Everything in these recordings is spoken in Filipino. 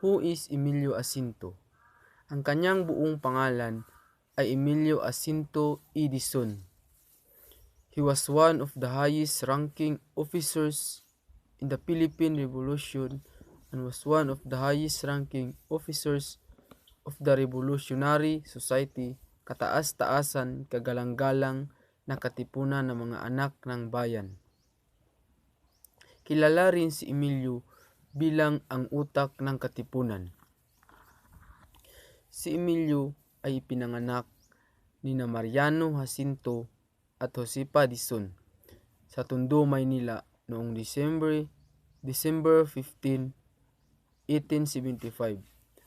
Who is Emilio Jacinto? Ang kanyang buong pangalan ay Emilio Jacinto Edison. He was one of the highest ranking officers in the Philippine Revolution and was one of the highest ranking officers of the Revolutionary Society, kataas-taasan, kagalang-galang na katipunan ng mga anak ng bayan. Kilala rin si Emilio bilang ang utak ng katipunan. Si Emilio ay pinanganak ni Mariano Jacinto at Josefa Dizon sa Tondo, Maynila noong December 15, 1875.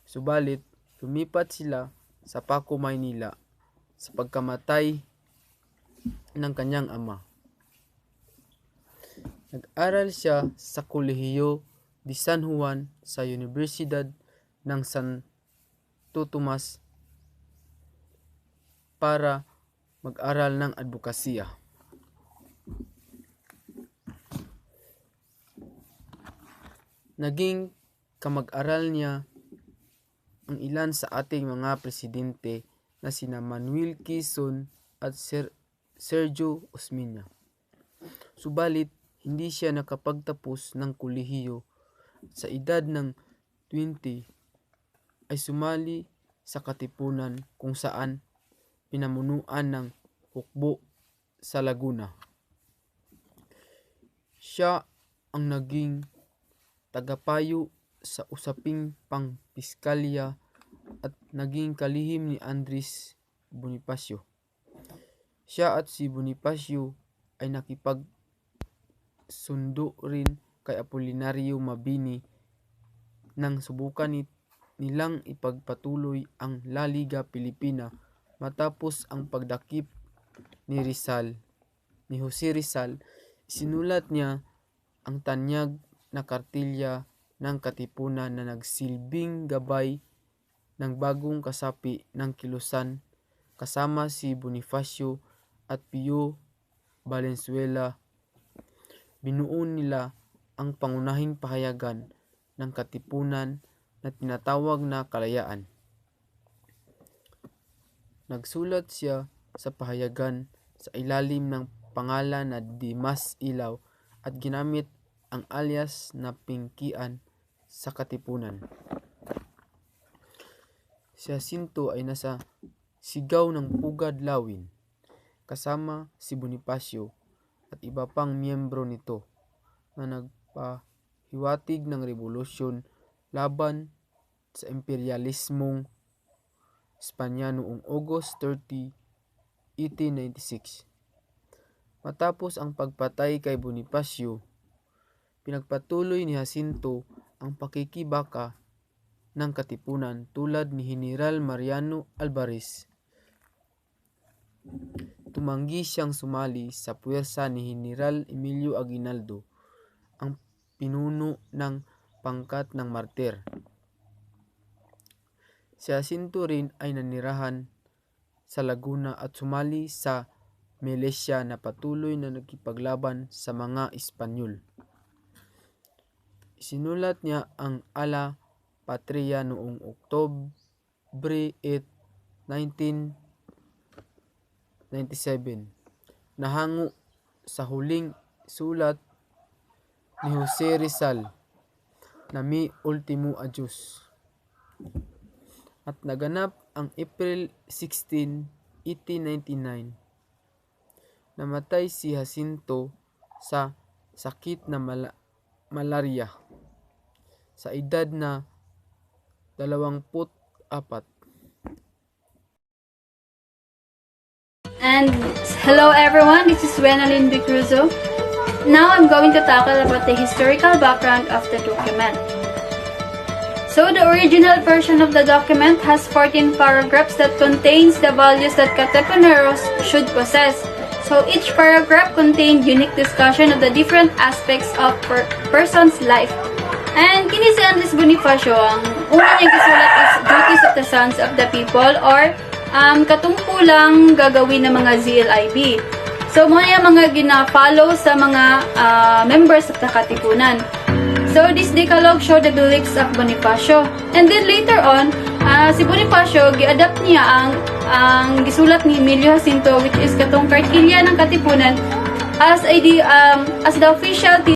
Subalit, lumipat sila sa Paco, Maynila sa pagkamatay ng kanyang ama. Nag-aral siya sa Kolehiyo de San Juan sa Universidad ng Santo Tomas para mag-aral ng advokasya. Naging kamag-aral niya ang ilan sa ating mga presidente na sina Manuel Quezon at Sergio Osmeña. Subalit, hindi siya nakapagtapos ng kolehiyo. Sa edad ng 20 ay sumali sa katipunan kung saan pinamunuan ng hukbo sa Laguna. Siya ang naging tagapayo sa usaping pang-piskalya at naging kalihim ni Andres Bonifacio. Siya at si Bonifacio ay nakipagsundo rin kay Apolinario Mabini nang subukan nilang ipagpatuloy ang La Liga Pilipina matapos ang pagdakip ni Jose Rizal. Sinulat niya ang tanyag na kartilya ng katipunan na nagsilbing gabay ng bagong kasapi ng kilusan kasama si Bonifacio at Pio Valenzuela. Binuo nila ang pangunahing pahayagan ng katipunan na tinatawag na kalayaan. Nagsulat siya sa pahayagan sa ilalim ng pangalan na Dimas Ilaw at ginamit ang alias na Pingkian sa katipunan. Si Jacinto ay nasa sigaw ng Pugad Lawin kasama si Bonifacio at iba pang miyembro nito na nagpahiwatig ng revolusyon laban sa imperialismong Espanya noong August 30, 1896. Matapos ang pagpatay kay Bonifacio, pinagpatuloy ni Jacinto ang pakikibaka ng katipunan tulad ni General Mariano Alvarez. Tumanggi siyang sumali sa puwersa ni General Emilio Aguinaldo, ang pinuno ng pangkat ng martir. Si Jacinto rin ay nanirahan sa Laguna at sumali sa milisya na patuloy na nagkipaglaban sa mga Espanyol. Isinulat niya ang Ala Patria noong Oktubre 8, 1997. Nahango sa huling sulat ni Jose Rizal na Mi Ultimo Adios. At naganap ang April 16, 1899. Namatay si Jacinto sa sakit na malaria sa edad na 24. And hello everyone, this is Wenalyn B. Cruzo. Now I'm going to tackle about the historical background of the document. So the original version of the document has 14 paragraphs that contains the values that Katipuneros should possess. So each paragraph contained unique discussion of the different aspects of person's life. And kini si Andres Bonifacio, ang una niyang gisulat is Duties of the Sons of the People or katungkulang gagawin ng mga ZLIB. So, mga gina-follow sa mga members of the Katipunan. So this Decalogue showed the beliefs of Bonifacio. And then later on, si Bonifacio, gi-adapt niya ang gisulat ni Emilio Jacinto, which is katong Kartilya ng Katipunan, as the official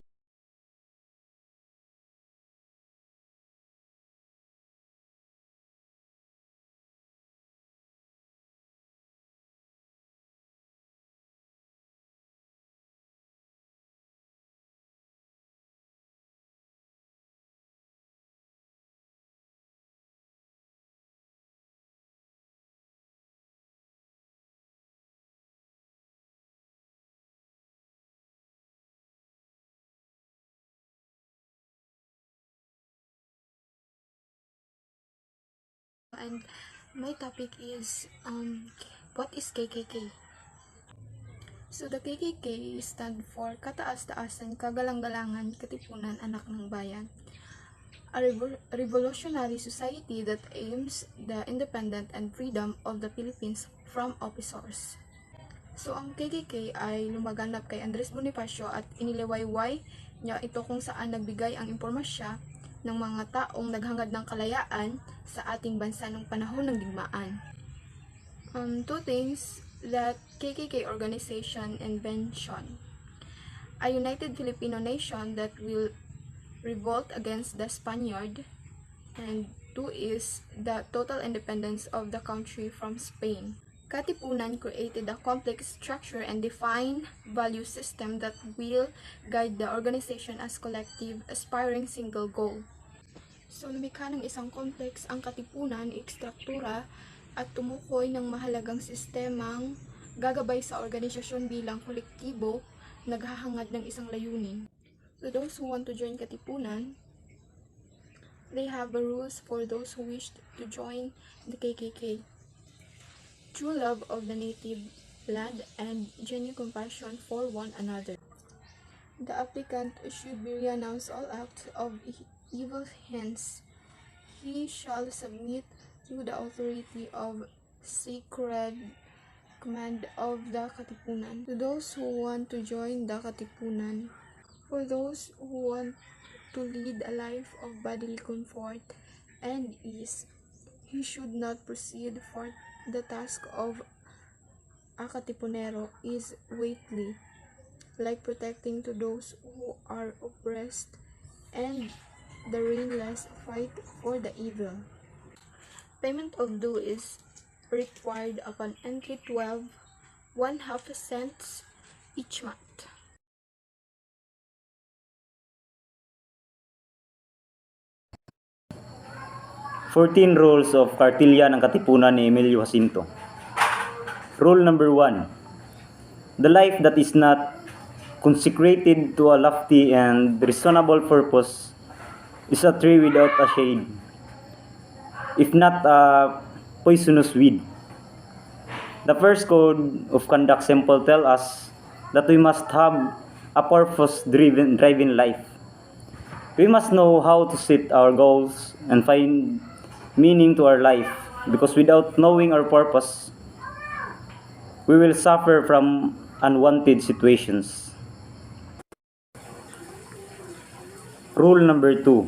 And my topic is what is KKK? So the KKK stand for Kataas-Taasan Kagalang-Galangan Katipunan Anak ng Bayan, a revolutionary society that aims the independence and freedom of the Philippines from oppressors. So ang KKK ay lumaganap kay Andres Bonifacio at iniliwayway niya ito kung saan nagbigay ang impormasya ng mga taong naghangad ng kalayaan sa ating bansa noong panahon ng digmaan. Two things that KKK organization invention: a united Filipino nation that will revolt against the Spaniard, and two is the total independence of the country from Spain. Katipunan created a complex structure and defined value system that will guide the organization as collective, aspiring single goal. So, lumikha ng isang complex ang Katipunan, istruktura at tumukoy ng mahalagang sistemang gagabay sa organisasyon bilang kolektibo, naghahangad ng isang layunin. So, those who want to join Katipunan, they have the rules for those who wish to join the KKK. True love of the native land and genuine compassion for one another. The applicant should renounce all acts of evil, hence he shall submit to the authority of sacred command of the Katipunan. To those who want to join the Katipunan, for those who want to lead a life of bodily comfort and ease, he should not proceed, for the task of a Katipunero is weighty, like protecting to those who are oppressed and the rainless fight for the evil. Payment of due is required upon entry 12, 1/2 cents each month. "14 Rules of Kartilya ng Katipunan ni Emilio Jacinto." Rule number 1. The life that is not consecrated to a lofty and reasonable purpose is a tree without a shade, if not a poisonous weed. The first code of conduct simple tell us that we must have a purpose-driven life. We must know how to set our goals and find meaning to our life, because without knowing our purpose, we will suffer from unwanted situations. Rule number 2.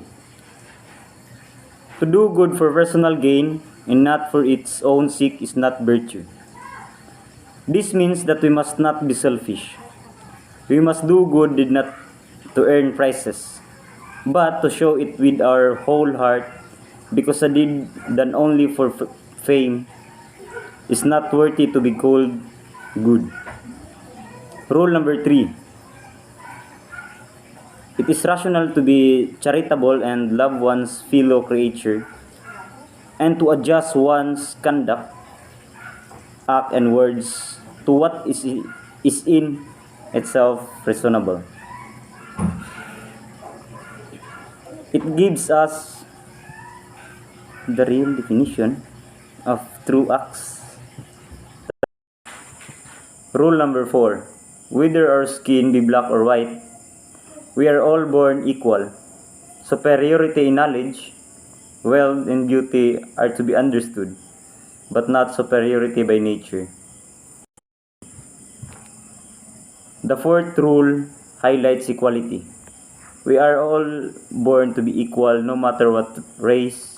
To do good for personal gain and not for its own sake is not virtue. This means that we must not be selfish. We must do good not to earn prizes, but to show it with our whole heart, because a deed done only for fame is not worthy to be called good. Rule number 3. It is rational to be charitable and love one's fellow creature, and to adjust one's conduct, act, and words to what is in itself reasonable. It gives us the real definition of true acts. Rule number 4. Whether our skin be black or white, we are all born equal. Superiority in knowledge, wealth, and beauty are to be understood, but not superiority by nature. The fourth rule highlights equality. We are all born to be equal no matter what race,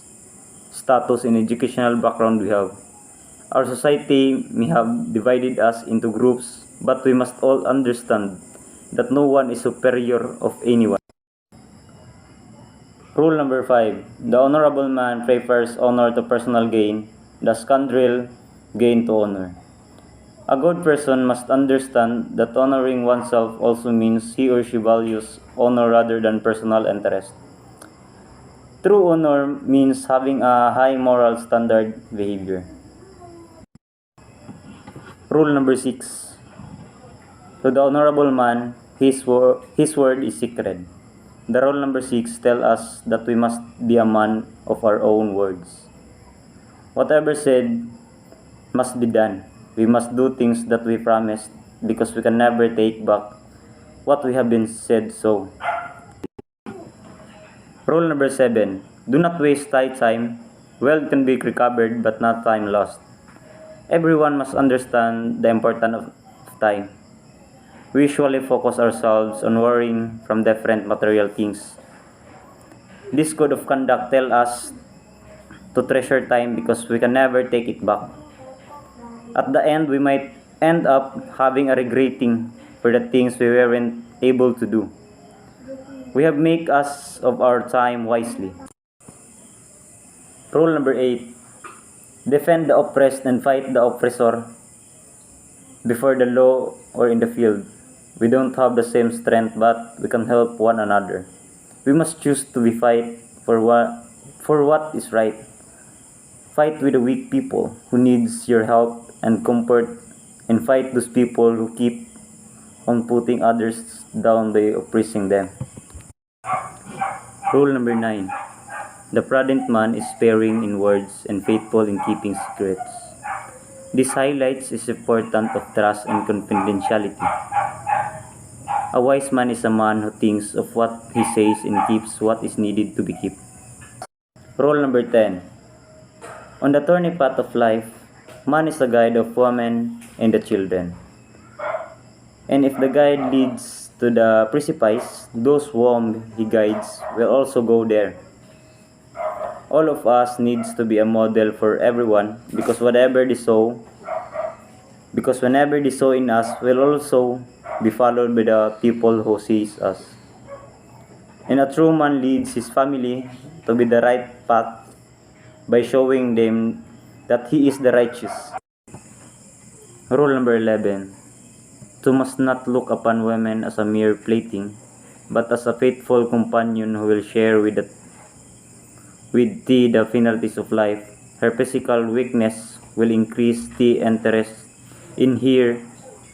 status, and educational background we have. Our society may have divided us into groups, but we must all understand that no one is superior of anyone. Rule number 5. The honorable man prefers honor to personal gain, the scoundrel gain to honor. A good person must understand that honoring oneself also means he or she values honor rather than personal interest. True honor means having a high moral standard behavior. Rule number 6. To the honorable man, his word is sacred. The rule number 6 tells us that we must be a man of our own words. Whatever said must be done. We must do things that we promised because we can never take back what we have been said so. Rule number 7. Do not waste time. Wealth can be recovered but not time lost. Everyone must understand the importance of time. We usually focus ourselves on worrying from different material things. This code of conduct tells us to treasure time because we can never take it back. At the end, we might end up having a regretting for the things we weren't able to do. We have make us of our time wisely. Rule number 8. Defend the oppressed and fight the oppressor before the law or in the field. We don't have the same strength, but we can help one another. We must choose to be fight for what is right. Fight with the weak people who needs your help and comfort, and fight those people who keep on putting others down by oppressing them. Rule number 9. The prudent man is sparing in words and faithful in keeping secrets. This highlights the importance of trust and confidentiality. A wise man is a man who thinks of what he says and keeps what is needed to be kept. Rule number 10. On the thorny path of life, man is a guide of women and the children. And if the guide leads to the precipice, those whom he guides will also go there. All of us needs to be a model for everyone because whenever they sow in us will also be followed by the people who sees us. And a true man leads his family to be the right path by showing them that he is the righteous. Rule number 11. You must not look upon women as a mere plaything, but as a faithful companion who will share with thee the penalties of life. Her physical weakness will increase the interest in her,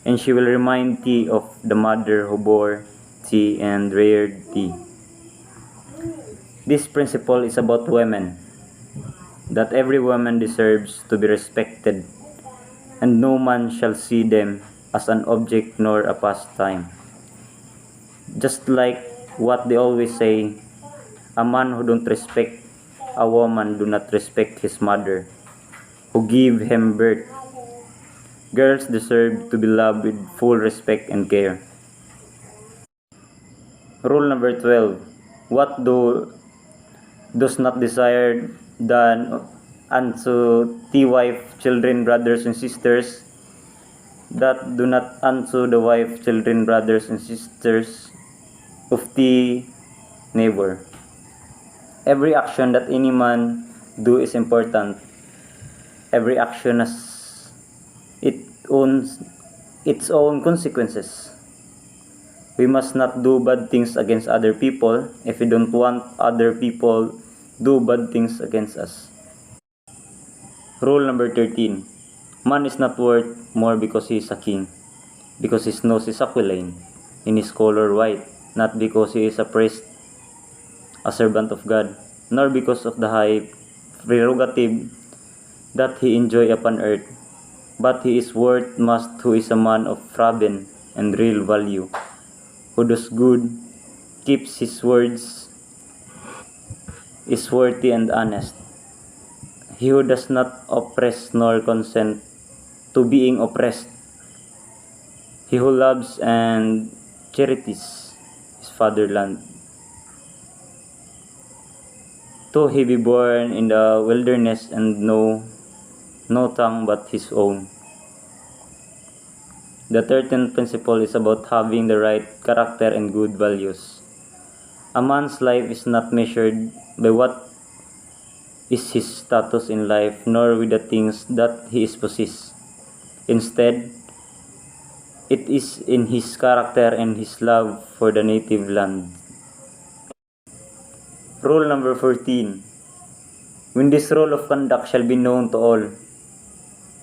and she will remind thee of the mother who bore thee and reared thee. This principle is about women, that every woman deserves to be respected, and no man shall see them as an object nor a pastime. Just like what they always say, a man who don't respect a woman do not respect his mother, who gave him birth. Girls deserve to be loved with full respect and care. Rule number 12. What does not desire done unto the wife, children, brothers, and sisters, that do not unto the wife, children, brothers, and sisters of the neighbor. Every action that any man do is important. Every action has its own consequences. We must not do bad things against other people if we don't want other people do bad things against us. Rule number 13. Man is not worth more because he is a king, because his nose is aquiline, and his color white, not because he is a priest, a servant of God, nor because of the high prerogative that he enjoy upon earth, but he is worth most who is a man of fervent and real value, who does good, keeps his words, is worthy and honest. He who does not oppress nor consent to being oppressed. He who loves and cherishes his fatherland. though he be born in the wilderness and know no tongue but his own. The 13th principle is about having the right character and good values. A man's life is not measured by what is his status in life, nor with the things that he is possessed. Instead, it is in his character and his love for the native land. Rule number 14. When this rule of conduct shall be known to all,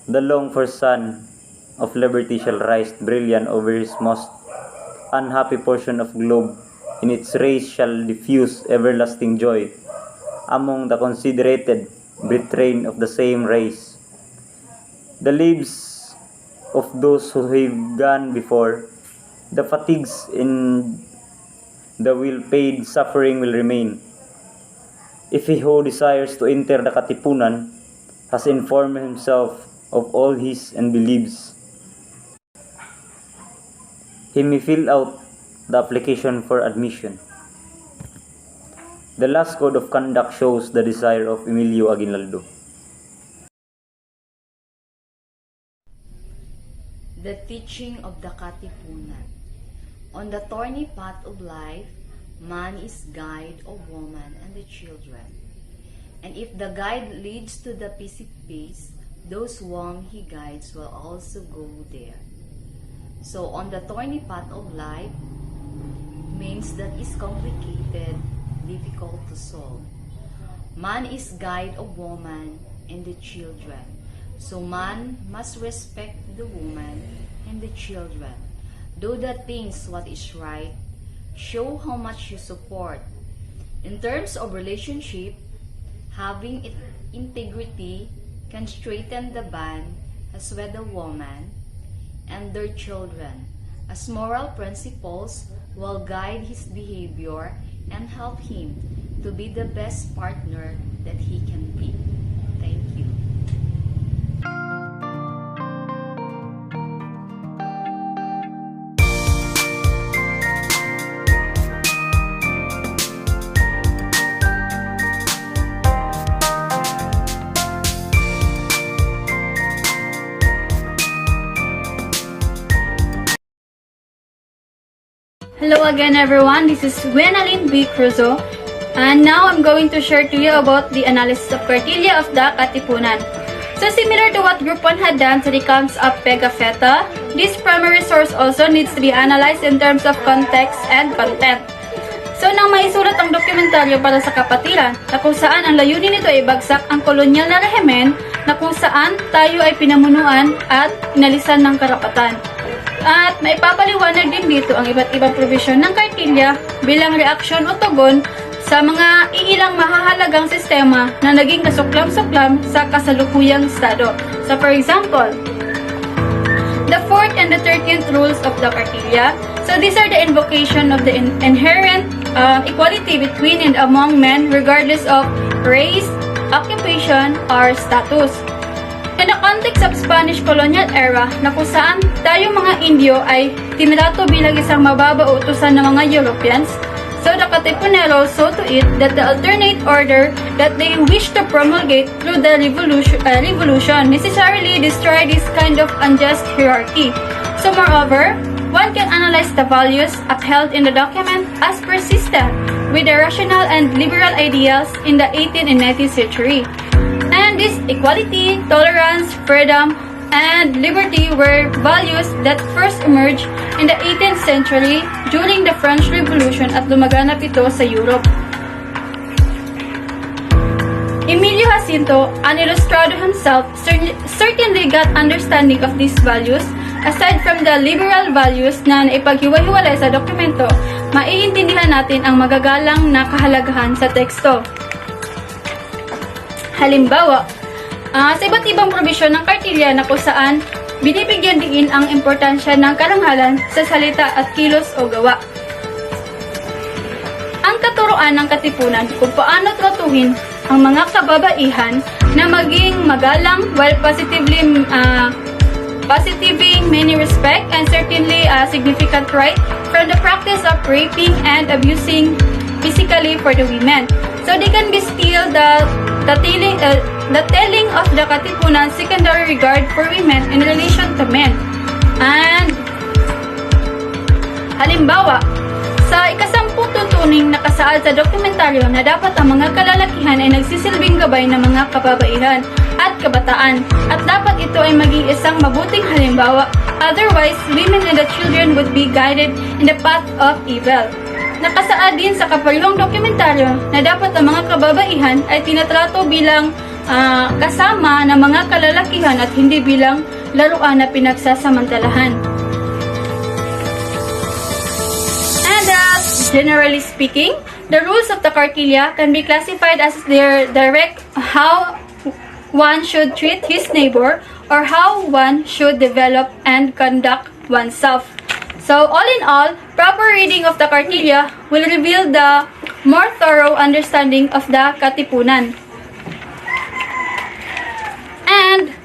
the longed-for sun of liberty shall rise brilliant over his most unhappy portion of globe. In its rays shall diffuse everlasting joy among the considerated brethren of the same race. The lives of those who have gone before, the fatigues in the well-paid suffering will remain. If he who desires to enter the Katipunan has informed himself of all his and believes, he may fill out the application for admission. The last code of conduct shows the desire of Emilio Aguinaldo. The teaching of the Katipunan. On the thorny path of life, man is guide of woman and the children. And if the guide leads to the precipice, those whom he guides will also go there. So on the thorny path of life means that is complicated, difficult to solve. Man is guide of woman and the children. So man must respect the woman and the children. Do the things what is right. Show how much you support. In terms of relationship, having integrity can straighten the bond as with the woman and their children, as moral principles will guide his behavior and help him to be the best partner that he can be. Thank you. Hello again everyone, this is Wenalyn B. Cruzo, and now I'm going to share to you about the analysis of criteria of the Katipunan. So similar to what Group 1 had done to the counts of Pegafetta, this primary source also needs to be analyzed in terms of context and content. So nang maisulat ang dokumentaryo para sa kapatiran, na kung saan ang layunin nito ay bagsak ang kolonyal na rehimen, na kung saan tayo ay pinamunuan at inalisan ng karapatan. At maipapaliwanag din dito ang iba't ibang provision ng kartilya bilang reaksyon o tugon sa mga iilang mahahalagang sistema na naging kasuklam-suklam sa kasalukuyang estado. So for example, the 4th and the 13th rules of the kartilya. So these are the invocation of the inherent equality between and among men regardless of race, occupation, or status. In the context of Spanish colonial era na kung saan tayong mga Indio ay tinrato bilang isang mababa utusan ng mga Europeans, so the Katipuneros saw to it that the alternate order that they wish to promulgate through the revolution necessarily destroy this kind of unjust hierarchy. So moreover, one can analyze the values upheld in the document as persistent with the rational and liberal ideals in the 18th and 19th century. And this equality, tolerance, freedom, and liberty were values that first emerged in the 18th century during the French Revolution at lumaganap ito sa Europe. Emilio Jacinto, an Ilustrado himself, certainly got understanding of these values. Aside from the liberal values na naipaghiwa-hiwalay sa dokumento, maiintindihan natin ang magagalang na kahalagahan sa teksto. Halimbawa, sa iba't ibang probisyon ng kartilya na kung saan binibigyan din ang importansya ng karangalan sa salita at kilos o gawa. Ang katuruan ng Katipunan kung paano tratuhin ang mga kababaihan na maging magalang while positiving many respect and certainly a significant right from the practice of raping and abusing physically for the women. So they can be still the telling of the Katipunan secondary regard for women in relation to men. And halimbawa, sa ikasampung tuntuning nakasaad sa dokumentaryo na dapat ang mga kalalakihan ay nagsisilbing gabay ng mga kababaihan at kabataan at dapat ito ay maging isang mabuting halimbawa, otherwise women and the children would be guided in the path of evil. Nakasaad din sa kaparehong dokumentaryo na dapat ang mga kababaihan ay tinatrato bilang kasama ng mga kalalakihan at hindi bilang laruan na pinagsasamantalahan. Generally speaking, the rules of the Kartilya can be classified as their direct how one should treat his neighbor or how one should develop and conduct oneself. So all in all, proper reading of the Kartilya will reveal the more thorough understanding of the Katipunan. And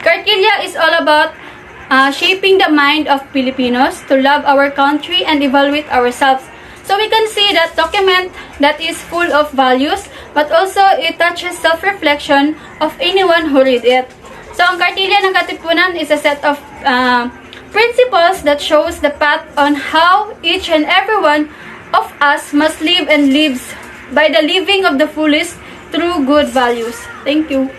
Kartilya is all about shaping the mind of Filipinos to love our country and evaluate ourselves. So we can see that document that is full of values, but also it touches self-reflection of anyone who read it. So ang Kartilya ng Katipunan is a set of principles that shows the path on how each and every one of us must live and lives by the living of the fullest through good values. Thank you.